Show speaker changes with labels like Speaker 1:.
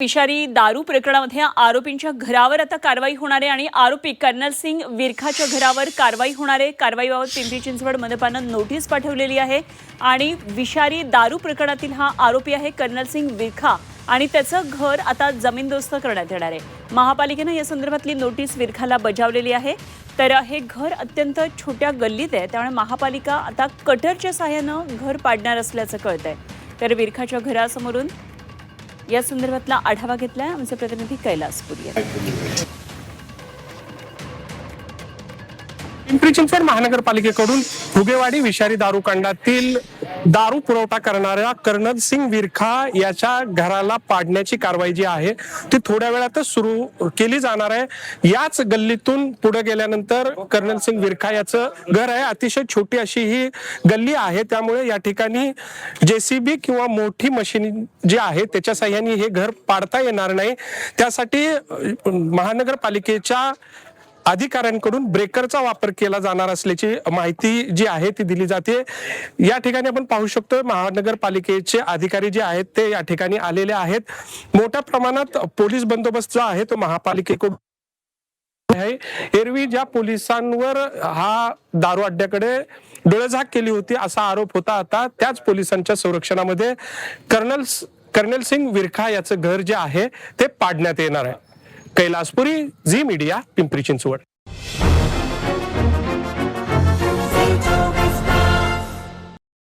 Speaker 1: विषारी दारू प्रकरणामध्ये आरोपींच्या घरावर आता कारवाई होणार आहे आणि आरोपी कर्नल सिंग विरखाच्या घरावर कारवाई होणार आहे। कारवाईबाबत पिंपरी चिंचवड मनपानं नोटीस पाठवलेली आहे आणि विषारी दारू प्रकरणातील हा आरोपी आहे कर्नल सिंग विरखा आणि त्याचं घर आता जमीनदोस्त करण्यात येणार आहे। महापालिकेनं या संदर्भातली नोटीस विरखाला बजावलेली आहे। तर हे घर अत्यंत छोट्या गल्लीत आहे, त्यामुळे महापालिका आता कटरच्या सहाय्यानं घर पाडणार असल्याचं कळतंय। तर विरखाच्या घरासमोरून या संदर्भातला आढावा घेतलाय आमचे प्रतिनिधी कैलास पुरी।
Speaker 2: पिंपरी चिंचवड महानगरपालिकेकडून फुगेवाडी विषारी दारूकांडातील दारू पुरवठा करणाऱ्या कर्नल सिंग विरखा याच्या घराला पाडण्याची कारवाई जी आहे ती थोड्या वेळातच सुरू केली जाणार आहे। याच गल्लीतून पुढे गेल्यानंतर कर्नल सिंग विरखा याचं घर आहे। अतिशय छोटी अशी ही गल्ली आहे, त्यामुळे या ठिकाणी जेसीबी किंवा मोठी मशीन जी आहे त्याच्या साह्याने हे घर पाडता येणार नाही। त्यासाठी महानगरपालिकेच्या अधिकाऱ्यांकडून ब्रेकरचा वापर केला जाणार असल्याची माहिती जी आहे ती दिली जाते। या ठिकाणी आपण पाहू शकतो महानगरपालिकेचे अधिकारी जे आहेत ते या ठिकाणी आलेले आहेत। मोठ्या प्रमाणात पोलीस बंदोबस्त जो आहे तो महापालिकेकडून आहे। एरवी ज्या पोलिसांवर हा दारू अड्ड्याकडे डोळेझाक केली होती असा आरोप होता, आता त्याच पोलिसांच्या संरक्षणामध्ये कर्नल सिंग विरखा याचं घर जे आहे ते पाडण्यात येणार आहे। Kailaspuri, Zee Media, Pimpri Chinchwad.